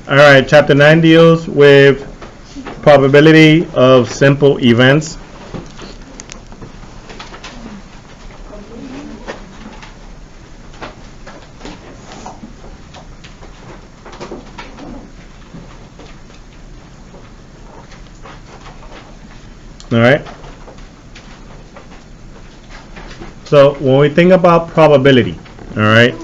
All right, chapter 9 deals with probability of simple events. All right. So when we think about probability, all right,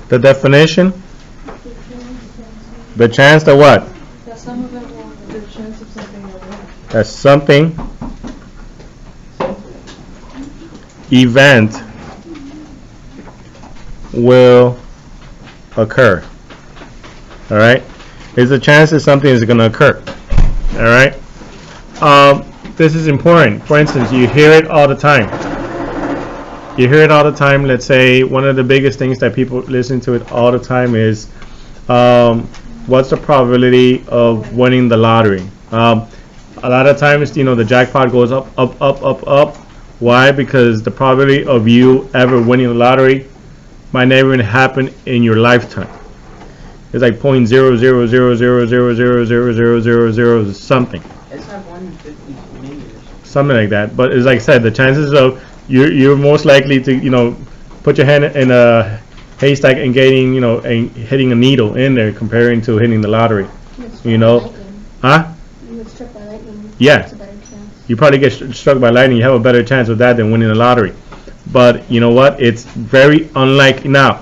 the definition, the chance that what? That some of it will, the chance of something will happen. That something, event, will occur. All right, there's a chance that something is going to occur. All right, this is important. For instance, you hear it all the time. You hear it all the time. Let's say one of the biggest things that people listen to it all the time is, what's the probability of winning the lottery? A lot of times, you know, the jackpot goes up, up, up, up, up. Why? Because the probability of you ever winning the lottery might never even happen in your lifetime. It's like 0.00000000000 something. It's like 1 in 50 years. Something like that. But it's like I said, the chances of you're most likely to, you know, put your hand in a haystack and getting, you know, and hitting a needle in there comparing to hitting the lottery. You know, huh? You get struck by lightning. Yeah. It's a better chance. You probably get struck by lightning. You have a better chance of that than winning the lottery. But you know what? It's very unlikely. Now,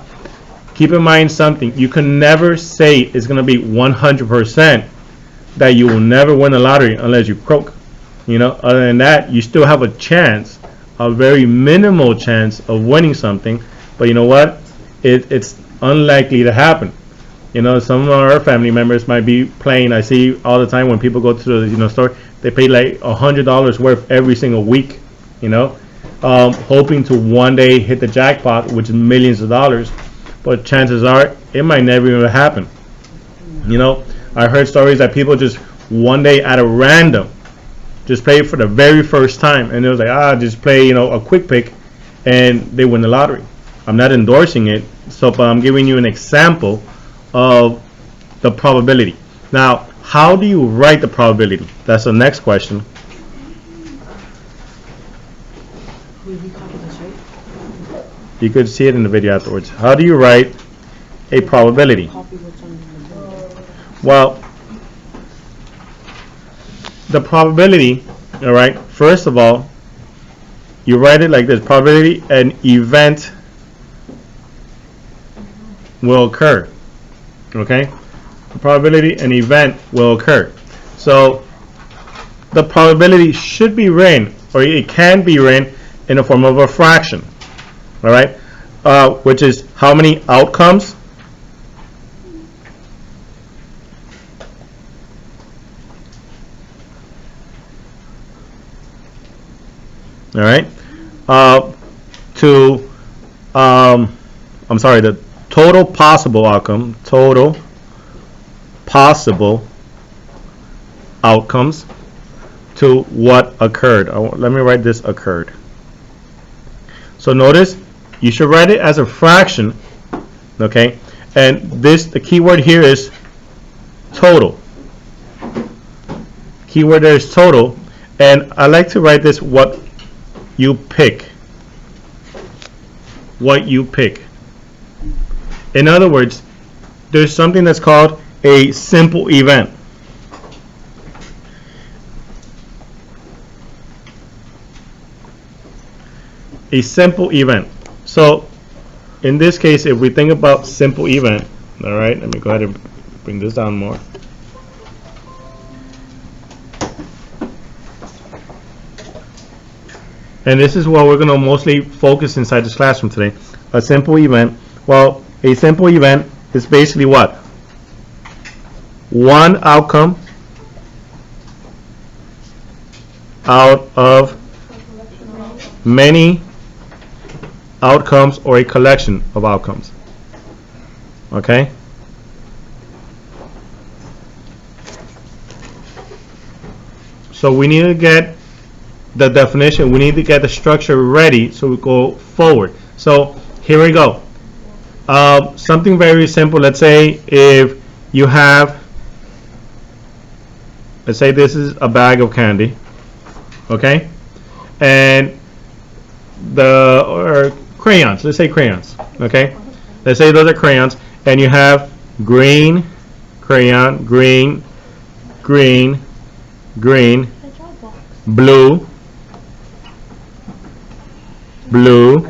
keep in mind something. You can never say it's going to be 100% that you will never win the lottery unless you croak. You know, other than that, you still have a chance, a very minimal chance of winning something. But you know what? It's unlikely to happen. You know, some of our family members might be playing. I see all the time when people go to the, you know, store, they pay like $100 worth every single week. You know, hoping to one day hit the jackpot, which is millions of dollars. But chances are it might never even happen. You know, I heard stories that people just one day at a random just play for the very first time, and it was like, just play, you know, a quick pick, and they win the lottery. I'm not endorsing it, but I'm giving you an example of the probability. Now, how do you write the probability? That's the next question. You could see it in the video afterwards. How do you write a probability? Well, the probability, all right, first of all, you write it like this: probability an event will occur. Okay? The probability an event will occur. So the probability should be written, or it can be written in the form of a fraction. All right? Which is how many outcomes? All right? The total possible outcome, total possible outcomes to what occurred. Let me write this occurred. So notice you should write it as a fraction, okay? And this, the keyword here is total. Keyword there is total, and I like to write this what you pick. What you pick. In other words, there's something that's called a simple event. A simple event. So in this case, if we think about simple event, all right, let me go ahead and bring this down more. And this is what we're going to mostly focus inside this classroom today. A simple event. Well, a simple event is basically what? One outcome out of many outcomes, or a collection of outcomes. Okay? So we need to get the definition. We need to get the structure ready so we go forward. So here we go. Something very simple. Let's say if you have, let's say this is a bag of candy, okay, and or crayons. Let's say crayons, okay. Let's say those are crayons, and you have green crayon, green, green, green, blue, blue,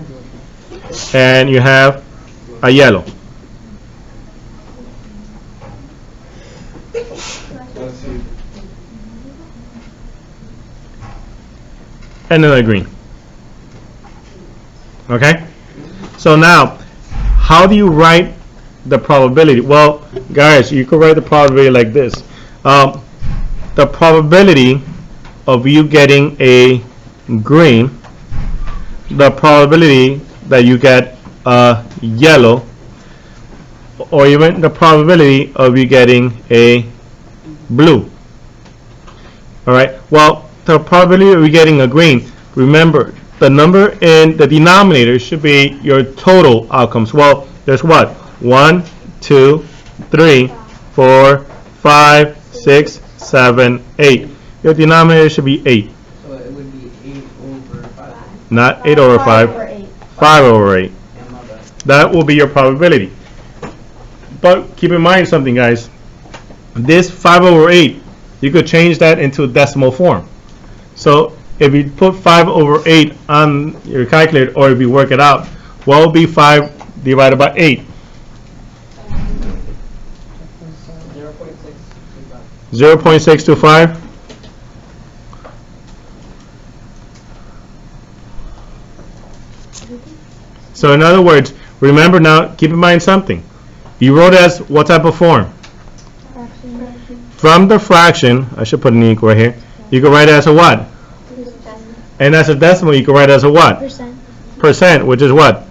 and you have a yellow. And another green. Okay? So now, how do you write the probability? Well, guys, you could write the probability like this. The probability of you getting a green, the probability that you get a yellow, or even the probability of you getting a blue. Alright, well, the probability of you getting a green, remember, the number in the denominator should be your total outcomes. Well, there's what? 1, 2, 3, 4, 5, 6, 7, 8. Your denominator should be 8. So it would be 8 over 5. Not 8 over 5. 5 over 8. That will be your probability. But keep in mind something, guys. This 5 over 8, you could change that into a decimal form. So if you put 5 over 8 on your calculator, or if you work it out, what will be 5 divided by 8? 0.625. So in other words, remember now, keep in mind something. You wrote as what type of form? From the fraction, I should put an equal right here. You can write it as a what? And as a decimal, you can write it as a what? Percent, which is what?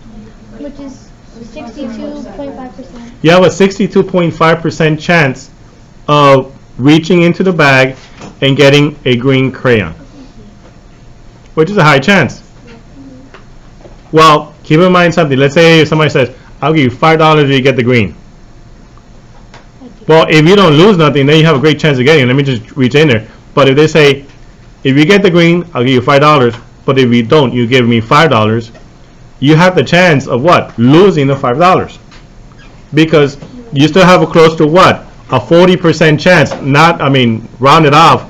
Which is 62.5%. You have a 62.5% chance of reaching into the bag and getting a green crayon, which is a high chance. Well, keep in mind something. Let's say if somebody says, I'll give you $5 if you get the green. Well, if you don't lose nothing, then you have a great chance of getting it. Let me just reach in there. But if they say, if you get the green, I'll give you $5, but if you don't, you give me $5, you have the chance of what? Losing the $5. Because you still have a close to what? A 40% chance, rounded off,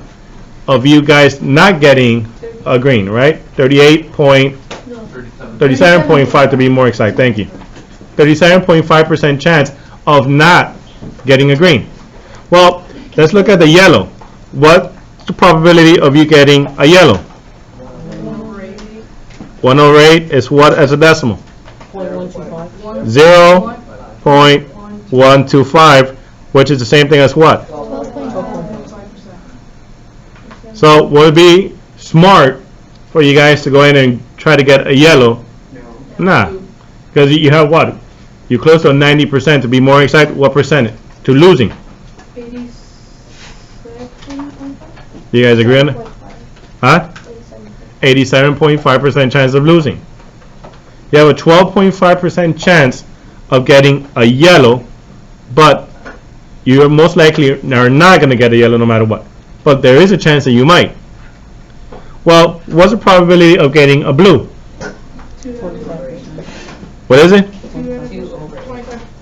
of you guys not getting a green, right? 37.5 to be more exact, thank you. 37.5% chance of not getting a green. Well, let's look at the yellow. What's the probability of you getting a yellow? 1 over 8 is what as a decimal? 0.125, which is the same thing as what? 12.5%. So would it be smart for you guys to go in and try to get a yellow? Nah, because you have what? You're close to 90%, to be more exact. What percentage to losing? 87.5. You guys agree on that? Huh? 87.5% chance of losing. You have a 12.5% chance of getting a yellow, but you most likely are not going to get a yellow no matter what. But there is a chance that you might. Well, what's the probability of getting a blue? 45%. What is it?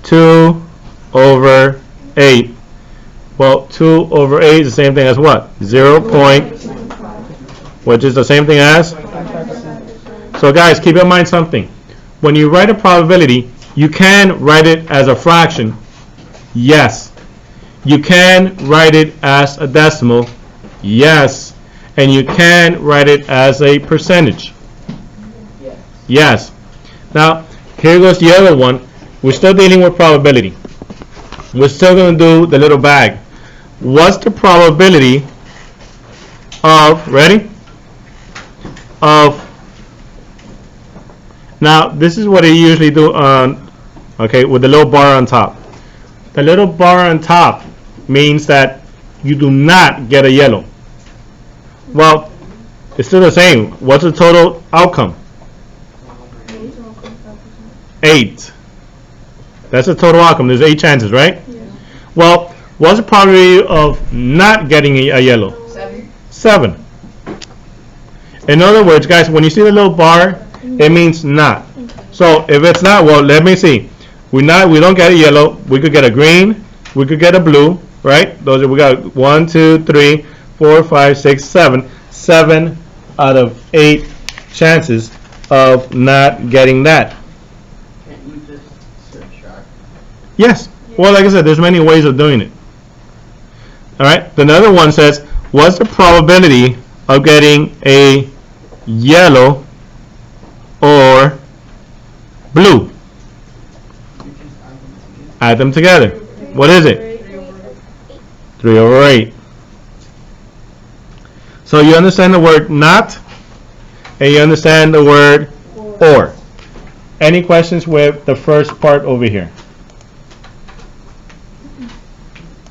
2 over 8. Well, 2 over 8 is the same thing as what? 0. Which is the same thing as? So guys, keep in mind something. When you write a probability, you can write it as a fraction. Yes. You can write it as a decimal. Yes. And you can write it as a percentage. Yes. Now, here goes the other one. We're still dealing with probability. We're still going to do the little bag. What's the probability of, ready? Of, now this is what I usually do on, okay, with the little bar on top. The little bar on top means that you do not get a yellow. Well, It's still the same. What's the total outcome? 8. That's the total outcome. There's 8 chances, right? Well, what's the probability of not getting a yellow? 7. In other words, guys, when you see the little bar, it means not. So if it's not, well, let me see. We don't get a yellow. We could get a green. We could get a blue, right? Those are, we got 1, 2, 3, 4, 5, 6, 7. 7 out of 8 chances of not getting that. Can't you just subtract? Yes. Well, like I said, there's many ways of doing it. All right. The other one says, what's the probability of getting a yellow or blue? You just add them Add together. them together. What is it? 3 over 8. So you understand the word not, and you understand the word or. Any questions with the first part over here?